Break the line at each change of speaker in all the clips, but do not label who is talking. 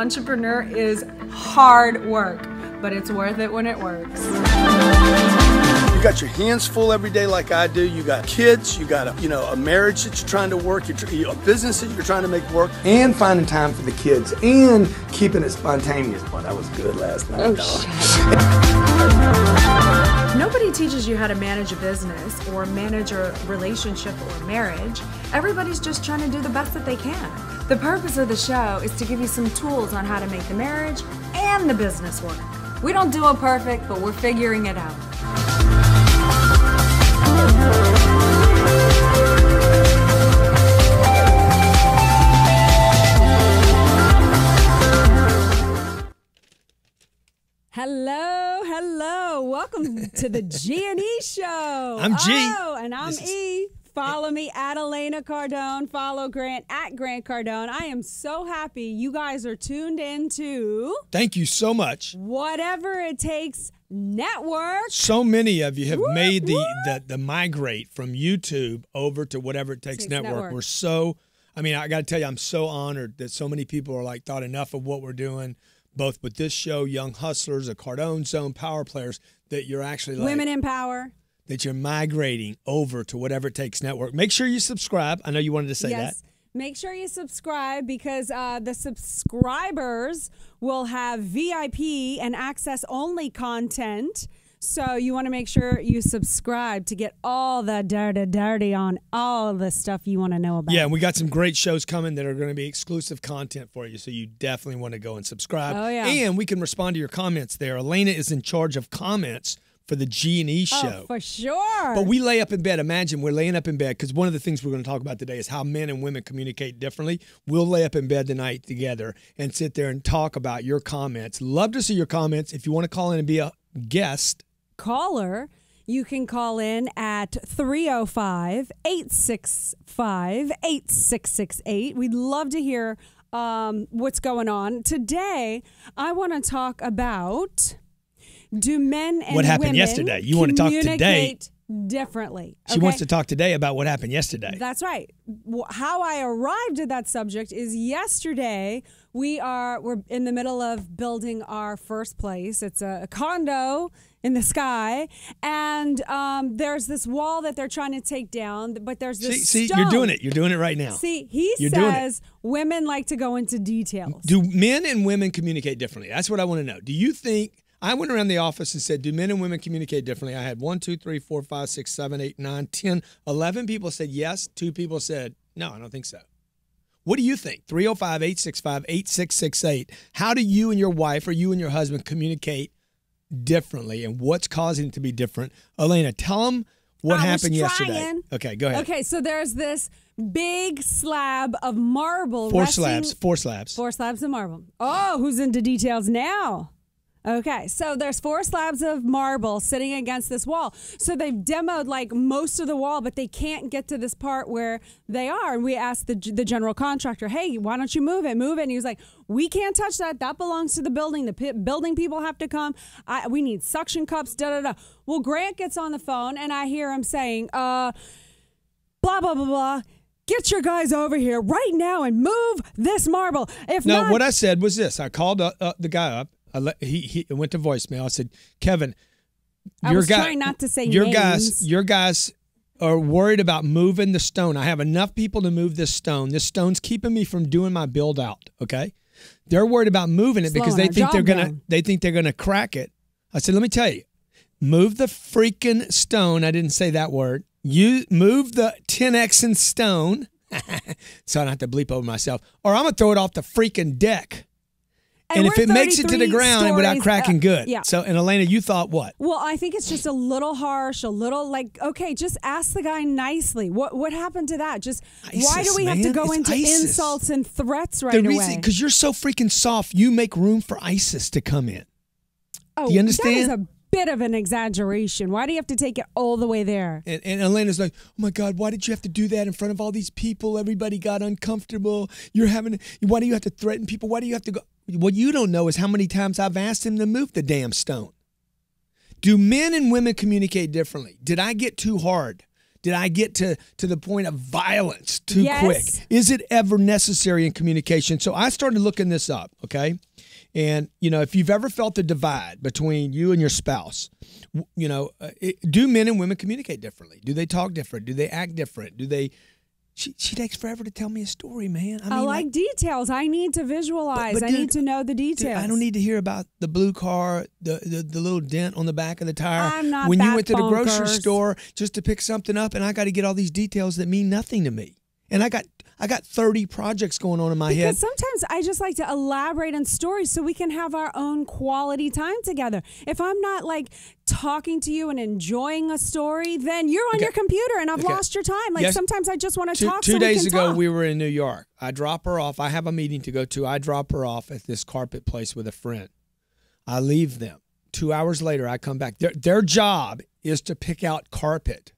entrepreneur is hard work, but it's worth it when it works.
You got your hands full every day like I do. You got kids, you got a marriage that you're trying to work, a business that you're trying to make work.
And finding time for the kids and keeping it spontaneous. Boy, that was good last night.
Nobody teaches you how to manage a business or manage a relationship or marriage. Everybody's just trying to do the best that they can. The purpose of the show is to give you some tools on how to make the marriage and the business work. We don't do it perfect, but we're figuring it out.
Hello, hello. Welcome to the G&E Show.
I'm G.
Oh, and I'm E. Follow me at Elena Cardone. Follow Grant at Grant Cardone. I am so happy you guys are tuned into...
Thank you so much.
Whatever It Takes Network.
So many of you have made the migrate from YouTube over to Whatever It Takes Network. We're so... I mean, I got to tell you, I'm so honored that so many people are like, thought enough of what we're doing, both with this show, Young Hustlers, the Cardone Zone, Power Players, that you're actually like...
Women in Power.
That you're migrating over to Whatever It Takes Network. Make sure you subscribe. I know you wanted to say that.
Make sure you subscribe because the subscribers will have VIP and access-only content. So you want to make sure you subscribe to get all the dirty on all the stuff you want to know about.
Yeah, and we got some great shows coming that are going to be exclusive content for you, so you definitely want to go and subscribe.
Oh, yeah.
And we can respond to your comments there. Elena is in charge of comments for the G&E show.
Oh, for sure.
But we lay up in bed. Imagine we're laying up in bed because one of the things we're going to talk about today is how men and women communicate differently. We'll lay up in bed tonight together and sit there and talk about your comments. Love to see your comments. If you want to call in and be a guest.
Caller, you can call in at 305-865-8668. We'd love to hear what's going on. Today, I want to talk about... Do men and
what happened
women
yesterday? You want to talk today
differently? Okay?
She wants to talk today about what happened yesterday.
That's right. How I arrived at that subject is yesterday we're in the middle of building our first place. It's a condo in the sky, and there's this wall that they're trying to take down, but there's this
See,
stone.
you're doing it. You're doing it right now.
See, he says women like to go into details.
Do men and women communicate differently? That's what I want to know. Do you think... I went around the office and said, do men and women communicate differently? I had 1, 2, 3, 4, 5, 6, 7, 8, 9, 10, 11 people said yes. 2 people said, no, I don't think so. What do you think? 305-865-8668. How do you and your wife or you and your husband communicate differently, and what's causing it to be different? Elena, tell them what happened yesterday. Okay, go ahead.
Okay, so there's this big slab of marble.
4 slabs. 4 slabs.
4 slabs of marble. Oh, who's into details now? Okay, so there's 4 slabs of marble sitting against this wall. So they've demoed like most of the wall, but they can't get to this part where they are. And we asked the general contractor, hey, why don't you move it? Move it. And he was like, we can't touch that. That belongs to the building. The building people have to come. We need suction cups, da-da-da. Well, Grant gets on the phone, and I hear him saying, blah, blah, blah, blah. Get your guys over here right now and move this marble. If not,
what I said was this. I called the guy up. He went to voicemail. I said, Kevin,
trying not to say names.
Your guys are worried about moving the stone. I have enough people to move this stone. This stone's keeping me from doing my build out. Okay, they're worried about moving it because they think they're gonna crack it. I said, let me tell you, move the freaking stone. I didn't say that word. You move the 10X stone, so I don't have to bleep over myself, or I'm gonna throw it off the freaking deck. And if it makes it to the ground without cracking, good.
Yeah.
So, and Elena, you thought what?
Well, I think it's just a little harsh, a little like, okay, just ask the guy nicely. What happened to that? Just why do we have to go into insults and threats right away?
Because you're so freaking soft, you make room for ISIS to come in.
Oh,
do you understand?
That is a bit of an exaggeration. Why do you have to take it all the way there?
And Elena's like, oh my God, why did you have to do that in front of all these people? Everybody got uncomfortable. Why do you have to threaten people? Why do you have to go? What you don't know is how many times I've asked him to move the damn stone. Do men and women communicate differently? Did I get too hard? Did I get to the point of violence too quick? Is it ever necessary in communication? So I started looking this up, okay? And, if you've ever felt the divide between you and your spouse, do men and women communicate differently? Do they talk different? Do they act different? Do they... She takes forever to tell me a story, man.
I like details. I need to visualize.
But
I need to know the details.
Dude, I don't need to hear about the blue car, the little dent on the back of the tire.
I'm not
when
that
you went to the
bonkers.
grocery store just to pick something up, and I got to get all these details that mean nothing to me. And I got 30 projects going on in my head.
Because sometimes I just like to elaborate on stories so we can have our own quality time together. If I'm not like talking to you and enjoying a story, then you're on your computer and I've lost your time. Like sometimes I just want to talk.
Two days ago, we were in New York. I drop her off. I have a meeting to go to. I drop her off at this carpet place with a friend. I leave them. 2 hours later, I come back. Their job is to pick out carpet.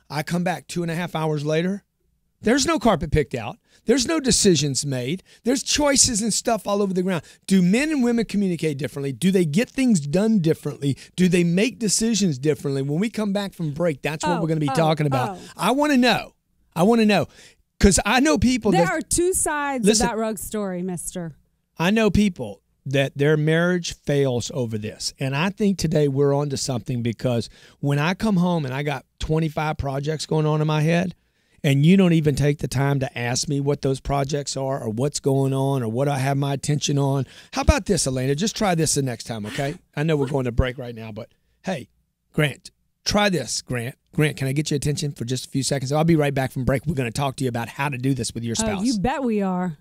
I come back 2.5 hours later. There's no carpet picked out. There's no decisions made. There's choices and stuff all over the ground. Do men and women communicate differently? Do they get things done differently? Do they make decisions differently? When we come back from break, that's what we're going to be talking about. I want to know. Because I know people
There are two sides of that rug story, mister.
I know people that their marriage fails over this. And I think today we're on to something, because when I come home and I got 25 projects going on in my head, and you don't even take the time to ask me what those projects are or what's going on or what I have my attention on. How about this, Elena? Just try this the next time, okay? I know we're going to break right now, but hey, Grant, try this, Grant. Grant, can I get your attention for just a few seconds? I'll be right back from break. We're going to talk to you about how to do this with your spouse.
Oh, you bet we are.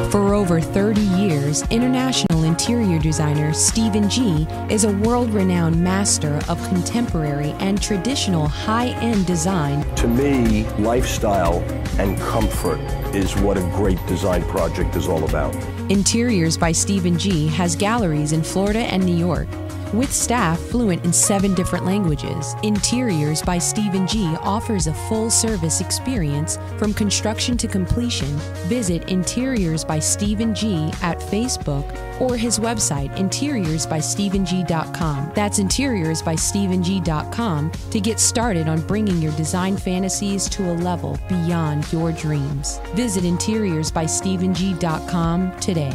For over 30 years, international interior designer Stephen G is a world-renowned master of contemporary and traditional high-end design.
To me, lifestyle and comfort is what a great design project is all about.
Interiors by Stephen G has galleries in Florida and New York. With staff fluent in 7 different languages, Interiors by Stephen G offers a full-service experience from construction to completion. Visit Interiors by Stephen G at Facebook or his website, interiorsbystephenG.com. That's interiorsbystephenG.com to get started on bringing your design fantasies to a level beyond your dreams. Visit interiorsbystephenG.com today.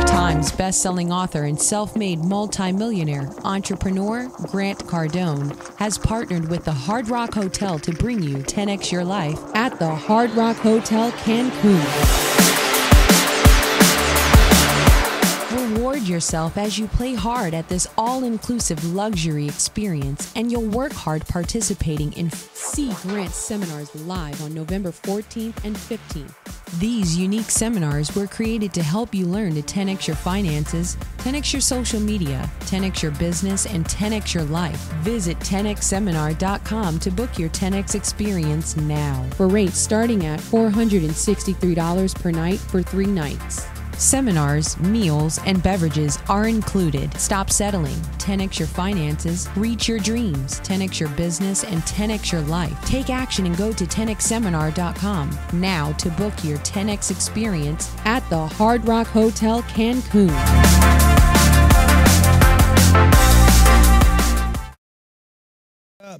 Times best-selling author and self-made multimillionaire entrepreneur Grant Cardone has partnered with the Hard Rock Hotel to bring you 10X Your Life at the Hard Rock Hotel Cancun. Reward yourself as you play hard at this all-inclusive luxury experience, and you'll work hard participating in See Grant seminars live on November 14th and 15th. These unique seminars were created to help you learn to 10X your finances, 10X your social media, 10X your business, and 10X your life. Visit 10xseminar.com to book your 10X experience now, for rates starting at $463 per night for 3 nights. Seminars, meals, and beverages are included. Stop settling. 10X your finances, reach your dreams, 10X your business, and 10X your life. Take action and go to 10xseminar.com now to book your 10X experience at the Hard Rock Hotel Cancun.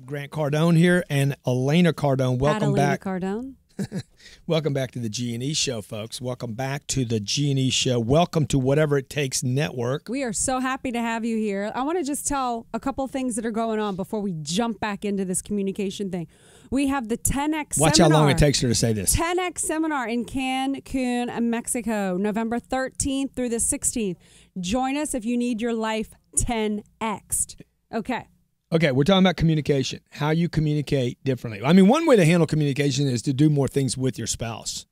Grant Cardone here, and Elena Cardone. Welcome back.
Cardone.
Welcome back to the G&E Show, folks. Welcome back to the G&E Show. Welcome to Whatever It Takes Network.
We are so happy to have you here. I want to just tell a couple things that are going on before we jump back into this communication thing. We have the 10X
Watch
seminar.
how long it takes her to say this.
10X seminar in Cancun, Mexico, November 13th through the 16th. Join us if you need your life 10X'd. Okay,
we're talking about communication, how you communicate differently. I mean, one way to handle communication is to do more things with your spouse.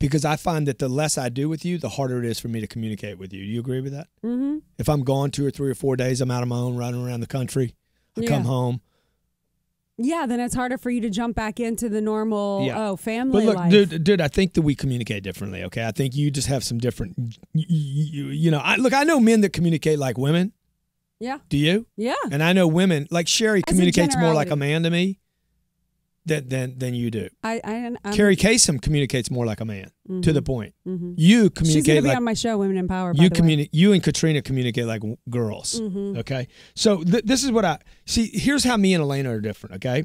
because I find that the less I do with you, the harder it is for me to communicate with you. Do you agree with that?
Mm-hmm.
If I'm gone 2 or 3 or 4 days, I'm out on my own, running around the country. I come home.
Yeah, then it's harder for you to jump back into the normal, family
life.
life.
But look, dude, I think that we communicate differently, okay? I think you just have some different, I know men that communicate like women.
Yeah.
Do you?
Yeah.
And I know women, like Sherry communicates more like a man to me than you do.
I'm
Carrie Kasem communicates more like a man, to the point.
Mm-hmm.
You communicate
She's going to be
like,
on my show, Women in Power, by the way.
You and Katrina communicate like girls, okay? So this is what I see. Here's how me and Elena are different, okay?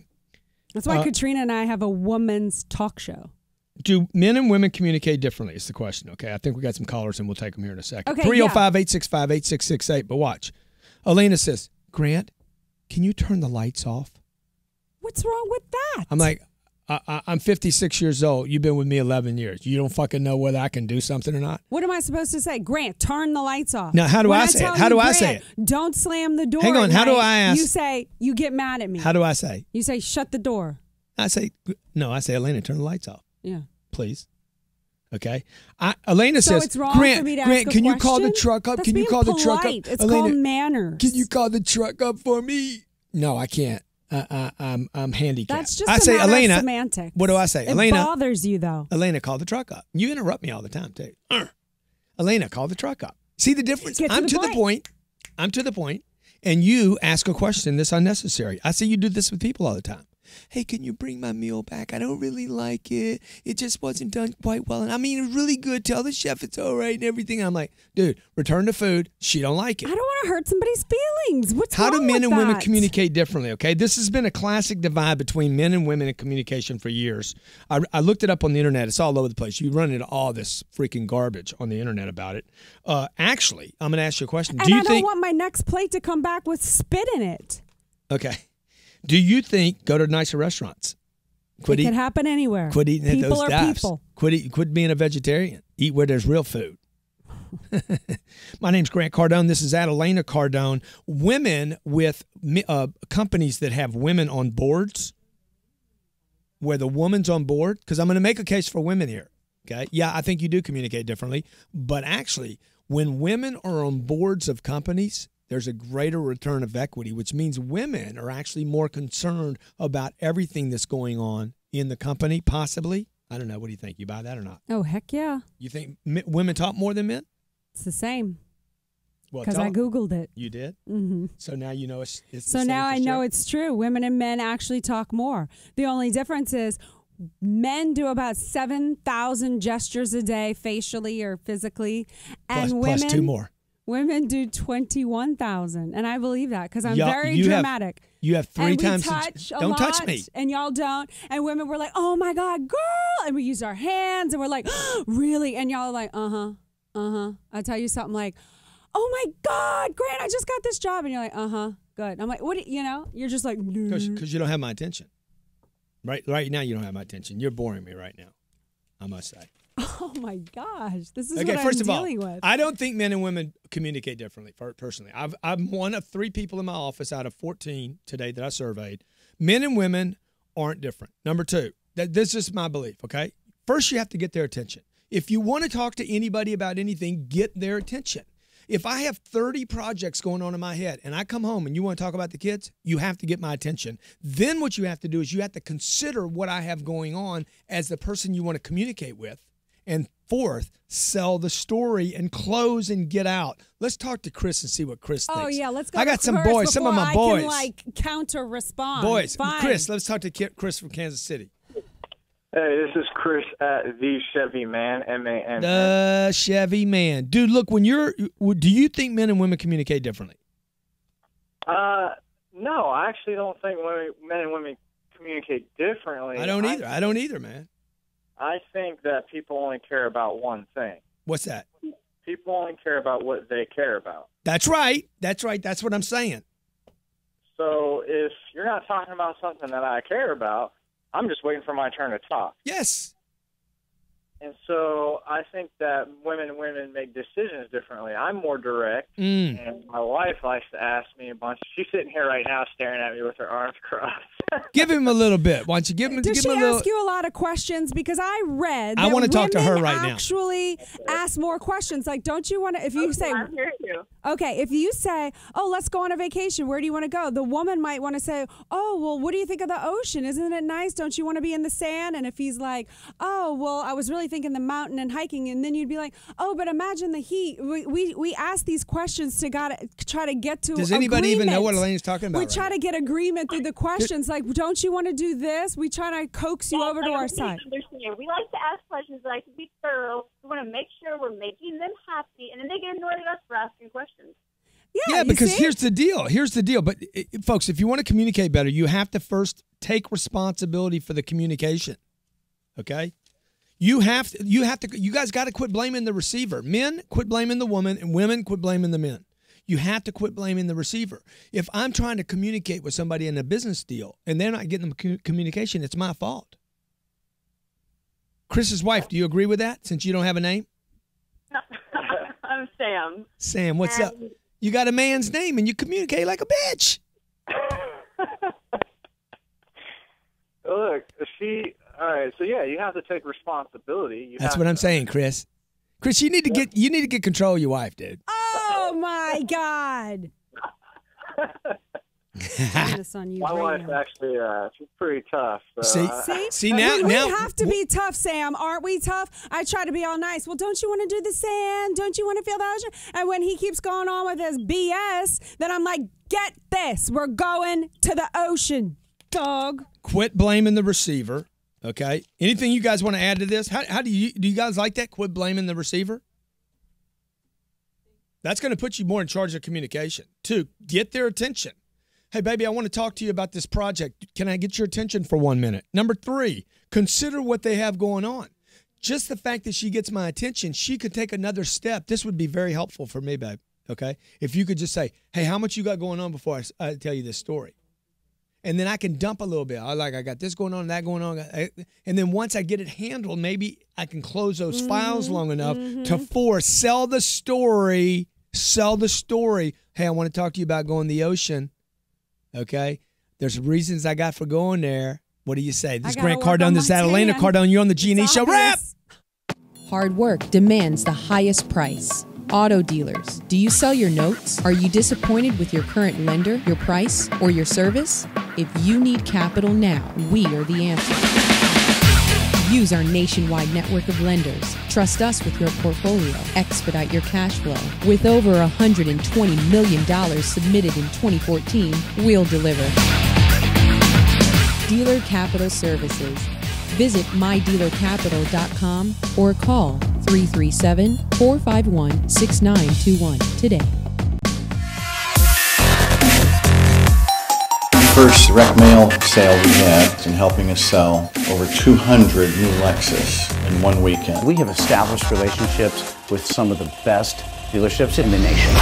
That's why Katrina and I have a woman's talk show.
Do men and women communicate differently? Is the question, okay? I think we got some callers, and we'll take them here in a second.
Okay,
305-865-8668, but watch. Elena says, Grant, can you turn the lights off?
What's wrong with that?
I'm like, I'm 56 years old. You've been with me 11 years. You don't fucking know whether I can do something or not?
What am I supposed to say? Grant, turn the lights off.
Now, how do I say it? How do I say it?
Don't slam the door.
Hang on. How do I ask?
You say, you get mad at me.
How do I say?
You say, shut the door.
I say, Elena, turn the lights off.
Yeah.
Please. Okay. Elena says,
it's wrong
Grant,
for me to
Grant,
ask
can
a
you call the
question?
truck up?
That's
Can you
being
call the truck up?
polite. It's
Elena,
called manners.
Can you call the truck up for me? No, I can't. I'm handicapped.
That's just
I say,
matter
Elena,
of semantics.
What do I say?
It
Elena
bothers you, though.
Elena, call the truck up. You interrupt me all the time, too. Elena, call the truck up. See the difference? I'm to the point. I'm to the point, and you ask a question that's unnecessary. I see you do this with people all the time. Hey, can you bring my meal back? I don't really like it. It just wasn't done quite well. And I mean, it's really good. Tell the chef it's all right and everything. I'm like, dude, return the food. She don't like it.
I don't want to hurt somebody's feelings. What's
How
wrong
do men
with
and women
that?
communicate differently, okay? This has been a classic divide between men and women in communication for years. I looked it up on the internet. It's all over the place. You run into all this freaking garbage on the internet about it. Actually, I'm going to ask you a question.
And I don't want my next plate to come back with spit in it.
Okay. Do you think go to nicer restaurants?
It can happen anywhere.
Quit eating at
people
those
are
dives.
people.
Quit being a vegetarian. Eat where there's real food. My name's Grant Cardone. This is Elena Cardone. Women with companies that have women on boards, where the woman's on board, because I'm going to make a case for women here. Okay, yeah, I think you do communicate differently, but actually, when women are on boards of companies, there's a greater return of equity, which means women are actually more concerned about everything that's going on in the company, possibly. I don't know. What do you think? You buy that or not?
Oh, heck yeah.
You think women talk more than men?
It's the same.
Well,
because I Googled it.
You did?
Mm-hmm.
So now you know it's the
So
same
now
for
I know
sure?
it's true. Women and men actually talk more. The only difference is men do about 7,000 gestures a day, facially or physically. And women,
plus 2 more.
Women do 21,000. And I believe that because I'm very dramatic.
You have 3 times.
Don't
touch me.
And y'all don't. And women were like, oh my God, girl. And we use our hands and we're like, really? And y'all are like, I'll tell you something like, oh my God, Grant, I just got this job. And you're like, good. I'm like, what, you're just like,
because you don't have my attention. Right now, you don't have my attention. You're boring me right now, I must say.
Oh my gosh, this is
okay,
what
first
I'm
of all,
dealing with.
I don't think men and women communicate differently. Personally, I'm one of 3 people in my office out of 14 today that I surveyed. Men and women aren't different. Number 2, this is my belief. Okay, first you have to get their attention. If you want to talk to anybody about anything, get their attention. If I have 30 projects going on in my head and I come home and you want to talk about the kids, you have to get my attention. Then what you have to do is you have to consider what I have going on as the person you want to communicate with. And 4th, sell the story and close and get out. Let's talk to Chris and see what Chris thinks.
Oh, yeah, let's go.
I got some boys, some of my boys.
I can, counter respond.
Boys,
Fine.
Chris, let's talk to Chris from Kansas City.
Hey, this is Chris at The Chevy Man, M-A-N.
The Chevy Man. Dude, look, do you think men and women communicate differently?
No, I actually don't think men and women communicate differently.
I don't either. I don't either, man.
I think that people only care about one thing.
What's that?
People only care about what they care about.
That's right. That's right. That's what I'm saying.
So if you're not talking about something that I care about, I'm just waiting for my turn to talk.
Yes.
And so I think that women make decisions differently. I'm more direct, and my wife likes to ask me a bunch. She's sitting here right now staring at me with her arms crossed.
Give him a little bit. Why don't you give him?
Does
give
she
him a little...
ask you a lot of questions? Because I read that
I want to talk to her right now.
Actually, ask more questions. Like, don't you want to? If you say,
I'm here too.
Okay, if you say, "Oh, let's go on a vacation. Where do you want to go?" The woman might want to say, "Oh, well, what do you think of the ocean? Isn't it nice? Don't you want to be in the sand?" And if he's like, "Oh, well, I was really thinking the mountain and hiking," and then you'd be like, "Oh, but imagine the heat." We ask these questions to try to get to.
Does anybody even know what Elaine's talking about?
We try to get agreement through the questions. Like, don't you want to do this? We try to coax you over to our side.
We like to ask questions. We like to be thorough. We want to make sure we're making them happy, and then they get annoyed at us for asking questions.
Yeah,
because here's the deal. But folks, if you want to communicate better, you have to first take responsibility for the communication. Okay? You guys got to quit blaming the receiver. Men, quit blaming the woman, and women, quit blaming the men. You have to quit blaming the receiver. If I'm trying to communicate with somebody in a business deal and they're not getting the communication, it's my fault. Chris's wife, do you agree with that since you don't have a name?
I'm Sam.
Sam, what's up? You got a man's name and you communicate like a bitch.
Look, all right, so yeah, you have to take responsibility.
That's what I'm saying, Chris. Chris, you need to get control of your wife, dude.
Oh my God.
My wife actually, she's pretty tough. So
See now
we have to be tough, Sam. Aren't we tough? I try to be all nice. Well, don't you want to do the sand? Don't you want to feel the ocean? And when he keeps going on with his BS, then I'm like, get this. We're going to the ocean, dog.
Quit blaming the receiver. Okay. Anything you guys want to add to this? How do you guys like that? Quit blaming the receiver. That's going to put you more in charge of communication. 2, get their attention. Hey, baby, I want to talk to you about this project. Can I get your attention for 1 minute? Number 3, consider what they have going on. Just the fact that she gets my attention, she could take another step. This would be very helpful for me, babe. Okay. If you could just say, hey, how much you got going on before I tell you this story? And then I can dump a little bit. I got this going on, that going on. And then once I get it handled, maybe I can close those files long enough to sell the story. Hey, I want to talk to you about going to the ocean. Okay? There's reasons I got for going there. What do you say? This is Grant Cardone. This is Elena Cardone. You're on the G&E Show. Wrap!
Hard work demands the highest price. Auto dealers, do you sell your notes? Are you disappointed with your current lender, your price, or your service? If you need capital now, we are the answer. Use our nationwide network of lenders. Trust us with your portfolio. Expedite your cash flow. With over $120 million submitted in 2014, we'll deliver. Dealer Capital Services. Visit mydealercapital.com or call 337-451-6921 today.
First direct mail sale we had in helping us sell over 200 new Lexus in one weekend.
We have established relationships with some of the best dealerships in the nation.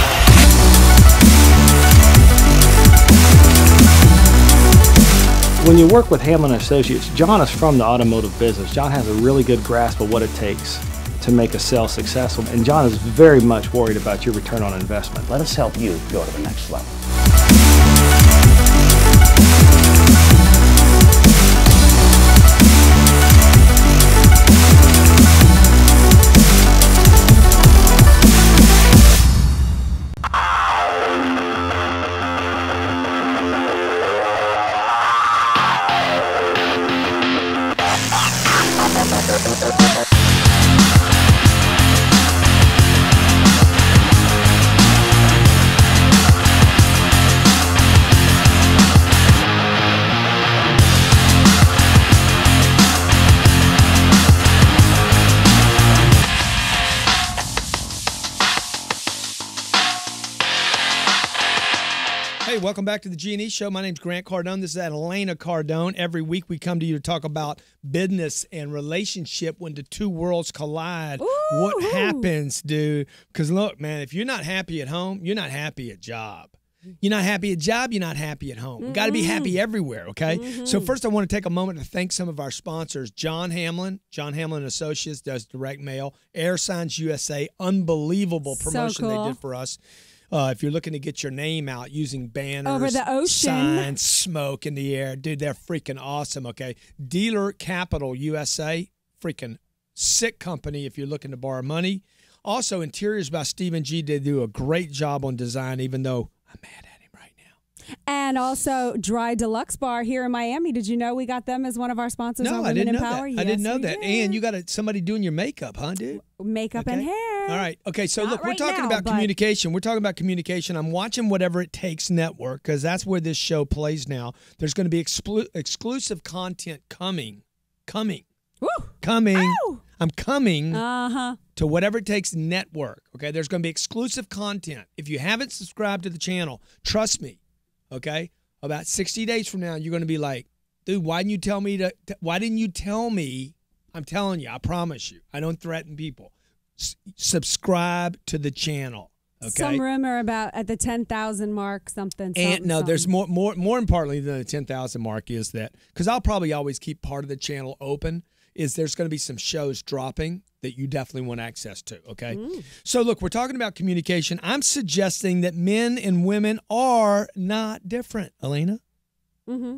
When you work with Hamlin & Associates, John is from the automotive business. John has a really good grasp of what it takes to make a sale successful, and John is very much worried about your return on investment.
Let us help you go to the next level.
Welcome back to the G&E Show. My name's Grant Cardone. This is Elena Cardone. Every week we come to you to talk about business and relationship when the two worlds collide. Ooh. What happens, dude? Because look, man, if you're not happy at home, you're not happy at job. You're not happy at job, you're not happy at home. You got to be happy everywhere, okay? So first I want to take a moment to thank some of our sponsors. John Hamlin Associates does direct mail. Air Signs USA, unbelievable promotion they did for us. If you're looking to get your name out using banners,
over the ocean,
signs, smoke in the air, dude, they're freaking awesome, okay? Dealer Capital USA, freaking sick company if you're looking to borrow money. Also, Interiors by Stephen G. They do a great job on design, even though I'm mad at him right now.
And also, Dry Deluxe Bar here in Miami. Did you know we got them as one of our sponsors on Women in Power?
Yes, I didn't know that. And you got somebody doing your makeup, huh, dude?
Makeup and hair.
All right. Okay, so look, we're talking
now,
about communication. We're talking about communication. I'm watching Whatever It Takes Network because that's where this show plays now. There's going to be exclusive content coming.
Woo.
Coming.
Ow.
I'm coming to Whatever It Takes Network. Okay, there's going to be exclusive content. If you haven't subscribed to the channel, trust me. Okay, about 60 days from now, you're going to be like, dude, why didn't you tell me why didn't you tell me? I'm telling you, I promise you, I don't threaten people. Subscribe to the channel. Okay.
Some rumor about at the 10,000 mark, something.
And no,
something.
There's more importantly than the 10,000 mark is that because I'll probably always keep part of the channel open. Is there's going to be some shows dropping that you definitely want access to, okay? So, look, we're talking about communication. I'm suggesting that men and women are not different, Elena.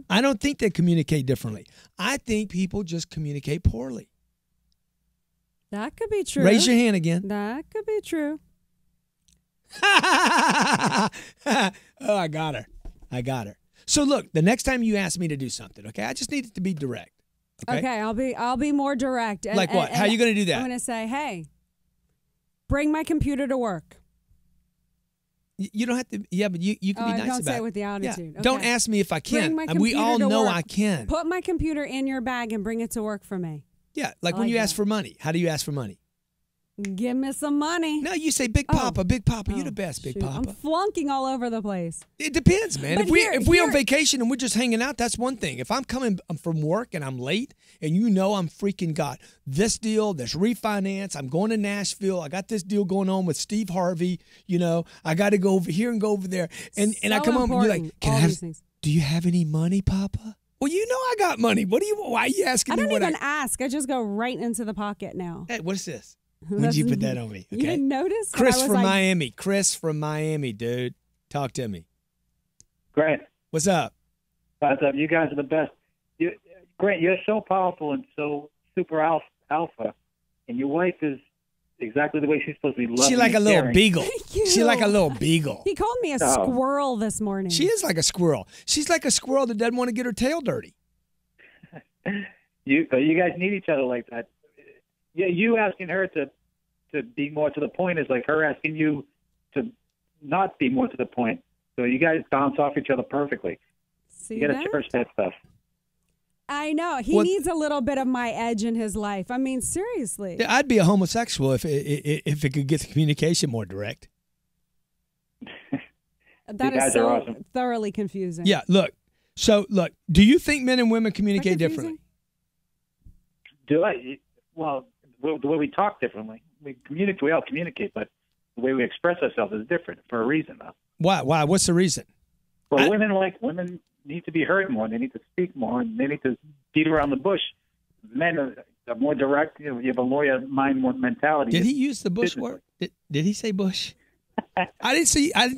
I don't think they communicate differently. I think people just communicate poorly.
That could be true.
Raise your hand again.
That could be true.
Oh, I got her. So, look, the next time you ask me to do something, okay, I just need it to be direct.
Okay, I'll be more direct.
Like what? How are you going to do that?
I'm going to say, hey, bring my computer to work.
You don't have to. Yeah, but you can be nice about it.
Don't say it with the attitude.
Yeah.
Okay.
Don't ask me if I can.
Bring my
We all
computer to
know
work.
I can.
Put my computer in your bag and bring it to work for me.
Yeah, like when you ask for money. How do you ask for money?
Give me some money.
No, you say, Big Papa, Big Papa. You're the best, Big Papa.
I'm flunking all over the place.
It depends, man.
But
If we're on vacation and we're just hanging out, that's one thing. If I'm coming from work and I'm late and you know I'm freaking got this deal, this refinance, I'm going to Nashville, I got this deal going on with Steve Harvey, you know, I got to go over here and go over there. And I come home and you're like, do you have any money, Papa? Well, you know I got money. Why are you asking me what
I don't even ask. I just go right into the pocket now.
Hey, what's this? When'd you put that on me? Okay.
You didn't notice?
Chris from Miami. Chris from Miami, dude. Talk to me.
Grant.
What's up?
What's up? You guys are the best. Grant, you're so powerful and so super alpha, and your wife is exactly the way she's supposed to be.
She like a little beagle.
Thank you.
She like a little beagle.
He called me a squirrel this morning.
She is like a squirrel. She's like a squirrel that doesn't want to get her tail dirty.
You guys need each other like that. Yeah, you asking her to be more to the point is like her asking you to not be more to the point. So you guys bounce off each other perfectly.
See
you got to cherish that stuff.
I know. He needs a little bit of my edge in his life. I mean, seriously.
Yeah, I'd be a homosexual if it could get the communication more direct.
That is so awesome. Thoroughly confusing.
Yeah, look. So, look, do you think men and women communicate differently?
Do I? Well, the way we talk differently. We all communicate, but the way we express ourselves is different for a reason, though.
Why? What's the reason?
Well, women need to be heard more. They need to speak more, and they need to beat around the bush. Men are more direct. You have a lawyer mind mentality.
Did he use the bush word? Did he say bush? I didn't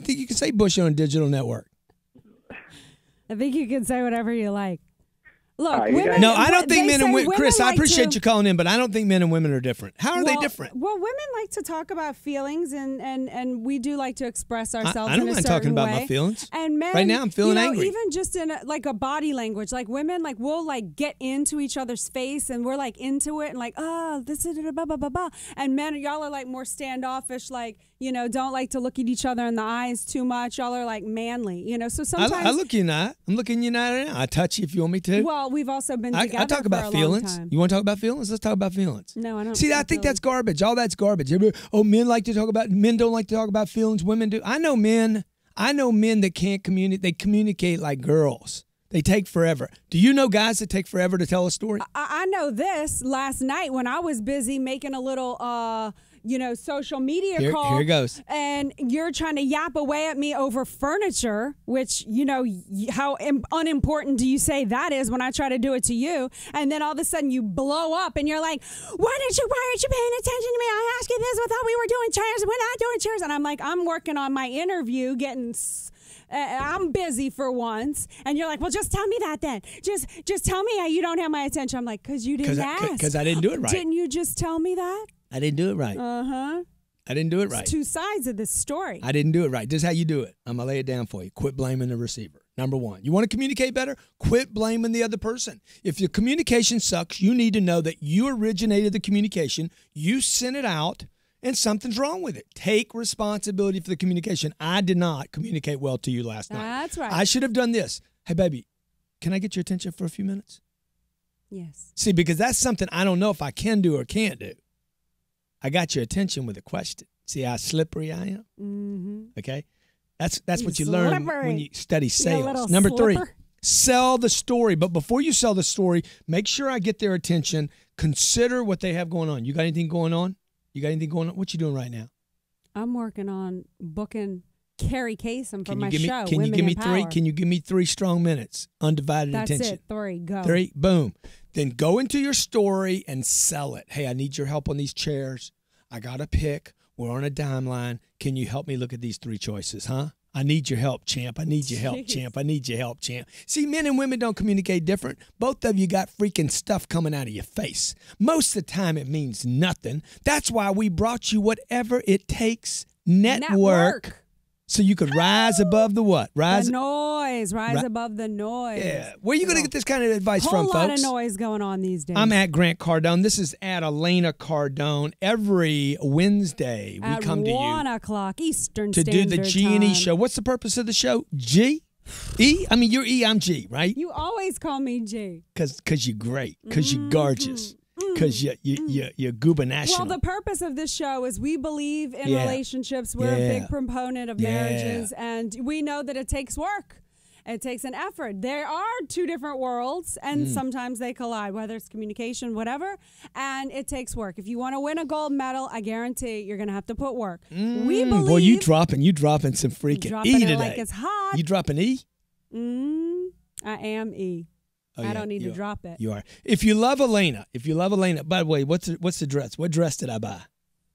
think you could say bush on a digital network.
I think you can say whatever you like. Look,
no, I don't think men and women. Chris, I appreciate you calling in, but I don't think men and women are different. How are they different?
Well, women like to talk about feelings, and we do like to express ourselves.
I don't
in a
mind
certain
talking about
way.
my feelings.
And men,
right now, I'm feeling angry.
Even just in a body language, like women, like we'll like get into each other's face, and we're like into it, and like this is blah blah blah blah. And men, y'all are like more standoffish, like don't like to look at each other in the eyes too much. Y'all are like manly, So sometimes
I look you in the eye. I'm looking you in the eye right now. I touch you if you want me to.
Well, we've also been.
I talk about feelings. You want to talk about feelings? Let's talk about feelings.
No, I don't.
See, I think that's garbage. All that's garbage. Men don't like to talk about feelings. Women do. I know men that can't communicate. They communicate like girls. They take forever. Do you know guys that take forever to tell a story?
I know this. Last night when I was busy making a little social media call.
Here goes.
And you're trying to yap away at me over furniture, which, how unimportant do you say that is when I try to do it to you? And then all of a sudden you blow up and you're like, why aren't you paying attention to me? I asked you this. I thought we were doing chairs. We're not doing chairs. And I'm like, I'm working on my interview, I'm busy for once. And you're like, well, just tell me that then. Just tell me how you don't have my attention. I'm like, because you didn't ask.
Because I didn't do it right.
Didn't you just tell me that?
I didn't do it right.
Uh-huh.
I didn't do it right.
It's two sides of this story.
I didn't do it right. This is how you do it. I'm going to lay it down for you. Quit blaming the receiver. Number one. You want to communicate better? Quit blaming the other person. If your communication sucks, you need to know that you originated the communication, you sent it out, and something's wrong with it. Take responsibility for the communication. I did not communicate well to you last night.
That's right.
I should have done this. Hey, baby, can I get your attention for a few minutes?
Yes.
See, because that's something I don't know if I can do or can't do. I got your attention with a question. See how slippery I am?
Mm-hmm.
Okay? That's what you learn when you study sales.
Number
three, sell the story. But before you sell the story, make sure I get their attention. Consider what they have going on. You got anything going on? What you doing right now?
I'm working on booking Carrie Kasem for my show.
Can you give me three? Can you give me 3 strong minutes? Undivided attention.
That's it. 3. Go.
3. Boom. Then go into your story and sell it. Hey, I need your help on these chairs. I got to pick. We're on a dime line. Can you help me look at these 3 choices, huh? I need your help, champ. I need your help, champ. I need your help, champ. See, men and women don't communicate different. Both of you got freaking stuff coming out of your face. Most of the time, it means nothing. That's why we brought you Whatever It Takes Network. So you could rise above the what?
The noise. Rise above the noise.
Yeah. Where are you going to get this kind of advice from, folks?
A whole lot of noise going on these days.
I'm at Grant Cardone. This is at Elena Cardone. Every Wednesday, we come to you.
At 1 o'clock Eastern
to
Standard
do the G&E
time.
show. What's the purpose of the show? G? E? I mean, you're E, I'm G, right?
You always call me G.
Because you're great. Because you're gorgeous. Because you're goober national.
Well, the purpose of this show is we believe in relationships. We're a big proponent of marriages, and we know that it takes work. It takes an effort. There are 2 different worlds, and sometimes they collide, whether it's communication, whatever, and it takes work. If you want to win a gold medal, I guarantee you're going to have to put work. We believe...
Boy, you dropping some freaking E today.
Like it's hot.
You dropping E?
I am E.
Oh,
I don't need to drop it.
You are. If you love Elena, by the way, what's the dress? What dress did I buy?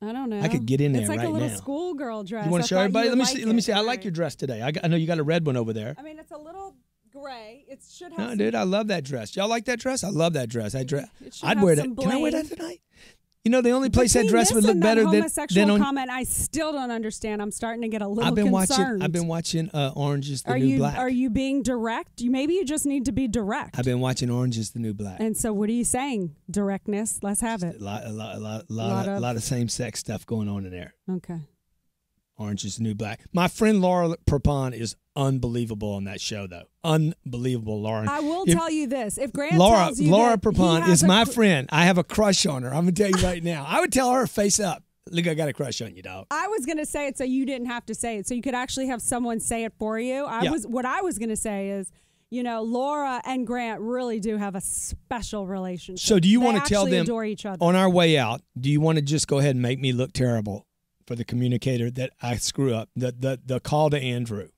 I don't know.
I could get in there
right now. It's
right
like a little
now.
schoolgirl dress.
You want to show everybody? Let me see. I like your dress today. I know you got a red one over there.
I mean, it's a little gray. It should have.
No, dude, I love that dress. Y'all like that dress? I love that dress. I'd wear that. Can I wear that tonight? You know, the only place that dress would look better than on...
comment, I still don't understand. I'm starting to get a little concerned.
I've been watching Orange is the New Black.
Are you being direct? Maybe you just need to be direct.
I've been watching Orange is the New Black.
And so what are you saying? Directness. Let's have it.
A lot of same-sex stuff going on in there.
Okay.
Orange is the New Black. My friend Laura Prepon is unbelievable on that show, though. Unbelievable, Laura.
I will tell you this. If Grant tells you
Laura
that
Prepon is my friend. I have a crush on her. I'm going to tell you right now. I would tell her face up. Look, I got a crush on you, dog.
I was going to say it so you didn't have to say it. So you could actually have someone say it for you. What I was going to say is, Laura and Grant really do have a special relationship.
So do you want to tell them
adore each other.
On our way out, do you want to just go ahead and make me look terrible for the communicator that I screw up? The call to Andrew.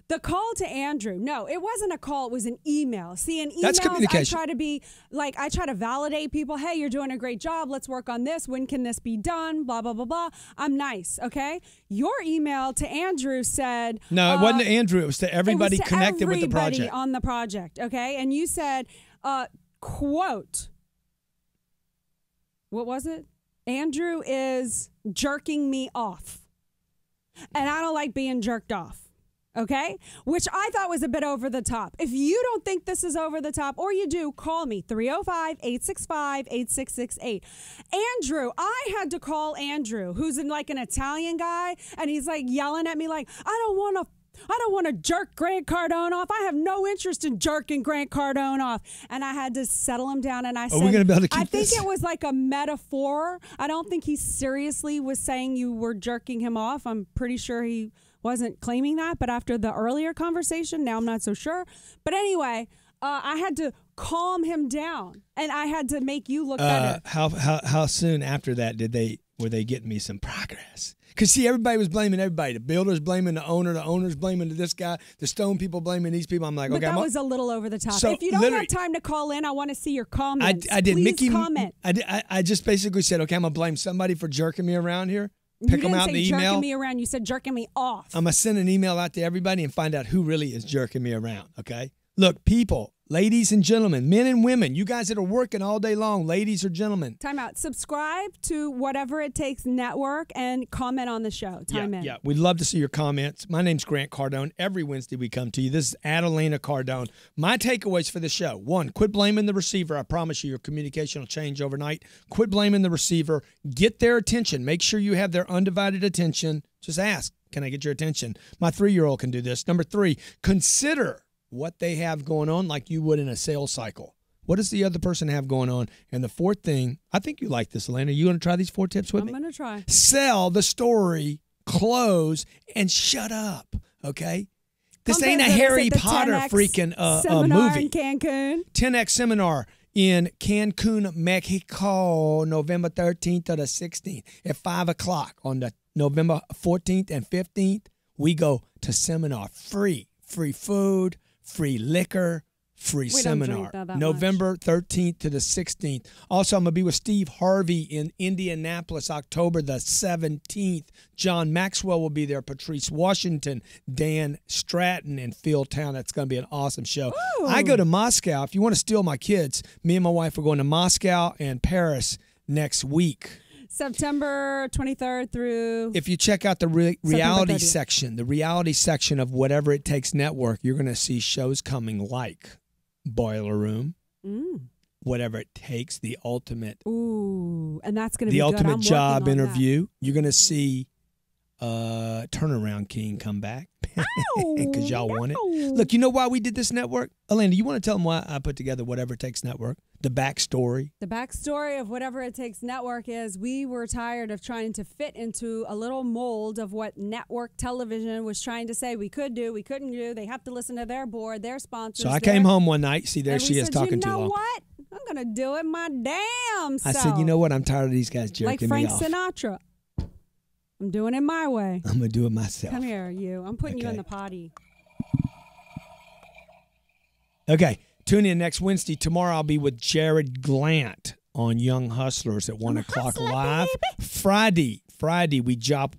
The call to Andrew. No, it wasn't a call. It was an email. See, in emails,
that's communication.
I try to validate people. Hey, you're doing a great job. Let's work on this. When can this be done? Blah, blah, blah, blah. I'm nice, okay? Your email to Andrew said...
No, it wasn't to Andrew. It was to everybody connected with the project.
Everybody on the project, okay? And you said, quote, what was it? Andrew is jerking me off. And I don't like being jerked off. Okay? Which I thought was a bit over the top. If you don't think this is over the top, or you do, call me, 305-865-8668. Andrew, I had to call Andrew, who's an Italian guy, and he's yelling at me I don't want to jerk Grant Cardone off. I have no interest in jerking Grant Cardone off. And I had to settle him down, and I said,
we gonna be able to keep
I think
this?
it was like a metaphor. I don't think he seriously was saying you were jerking him off. I'm pretty sure he wasn't claiming that, but after the earlier conversation, now I'm not so sure. But anyway, I had to calm him down. And I had to make you look better.
How soon after that were they getting me some progress? Because, see, everybody was blaming everybody. The builder's blaming the owner's blaming this guy, the stone people blaming these people. I'm like,
but
okay.
That was a little over the top.
So
if you don't have time to call in, I want to see your comments.
I did.
Please
Mickey,
comment.
I just basically said, okay, I'm going to blame somebody for jerking me around here. Pick them out in the email.
You didn't say jerking me around. You said jerking me off.
I'm going to send an email out to everybody and find out who really is jerking me around, okay? Look, people, ladies and gentlemen, men and women, you guys that are working all day long, ladies or gentlemen.
Time out. Subscribe to Whatever It Takes Network and comment on the show.
Yeah, we'd love to see your comments. My name's Grant Cardone. Every Wednesday we come to you. This is Adelina Cardone. My takeaways for the show. 1, quit blaming the receiver. I promise you your communication will change overnight. Quit blaming the receiver. Get their attention. Make sure you have their undivided attention. Just ask, can I get your attention? My 3-year-old can do this. Number 3, consider what they have going on like you would in a sales cycle. What does the other person have going on? And the 4th thing, I think you like this, Elena. You want to try these 4 tips with me?
I'm going to try.
Sell the story, close, and shut up, okay? This ain't a Harry Potter freaking movie.
In Cancun.
10X seminar in Cancun, Mexico, November 13th to the 16th at 5 o'clock. On the November 14th and 15th, we go to seminar. Free food, free liquor, free seminar. November 13th to the 16th. Also, I'm going to be with Steve Harvey in Indianapolis, October the 17th. John Maxwell will be there, Patrice Washington, Dan Stratton, and Phil Town. That's going to be an awesome show. Ooh. I go to Moscow. If you want to steal my kids, me and my wife are going to Moscow and Paris next week.
September 23rd through.
If you check out the reality section of Whatever It Takes Network, you're going to see shows coming like Boiler Room, Whatever It Takes, The Ultimate.
Ooh, and that's going to be
The
good.
Ultimate Job Interview. You're going to see Turnaround King come back because y'all want it. Look, you know why we did this network? Elena, you want to tell them why I put together Whatever It Takes Network? The backstory.
The backstory of Whatever It Takes Network is we were tired of trying to fit into a little mold of what network television was trying to say we could do, we couldn't do. They have to listen to their board, their sponsors.
So I came home one night. See, there she is talking too long.
You know what? I'm going to do it my damn self.
I said, you know what? I'm tired of these guys jerking me off.
Like Frank Sinatra. I'm doing it my way.
I'm going to do it myself.
Come here, you. I'm putting you in the potty.
Okay. Tune in next Wednesday. Tomorrow I'll be with Jared Glant on Young Hustlers at 1 o'clock live. Baby. Friday we drop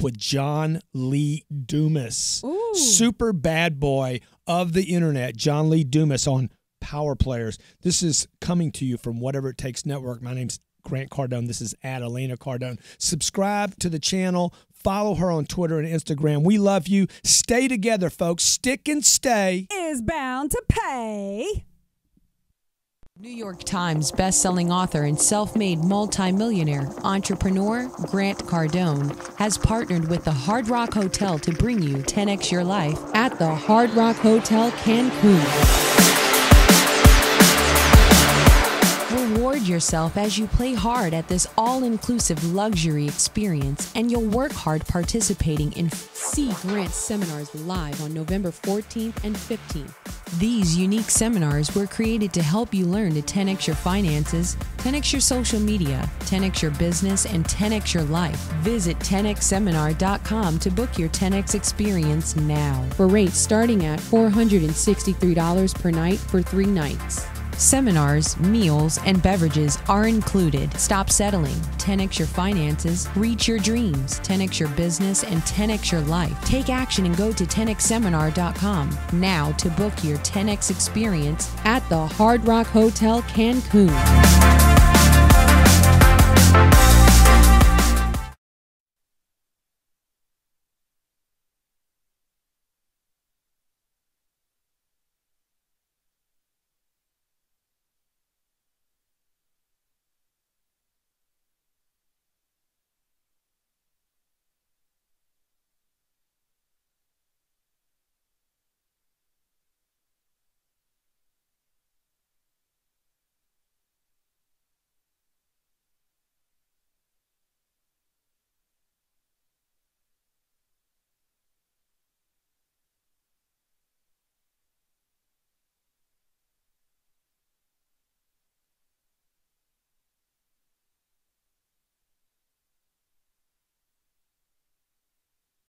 with John Lee Dumas. Ooh. Super bad boy of the internet. John Lee Dumas on Power Players. This is coming to you from Whatever It Takes Network. My name's Grant Cardone. This is Adelina Cardone. Subscribe to the channel. Follow her on Twitter and Instagram. We love you. Stay together, folks. Stick and stay
is bound to pay.
New York Times bestselling author and self-made multimillionaire entrepreneur Grant Cardone has partnered with the Hard Rock Hotel to bring you 10X Your Life at the Hard Rock Hotel Cancun. Reward yourself as you play hard at this all-inclusive luxury experience, and you'll work hard participating in Grant seminars live on November 14th and 15th. These unique seminars were created to help you learn to 10X your finances, 10X your social media, 10X your business, and 10X your life. Visit 10xseminar.com to book your 10X experience now for rates starting at $463 per night for 3 nights. Seminars, meals, and beverages are included. Stop settling. 10X your finances, reach your dreams, 10X your business, and 10X your life. Take action and go to 10xseminar.com now to book your 10X experience at the Hard Rock Hotel Cancun.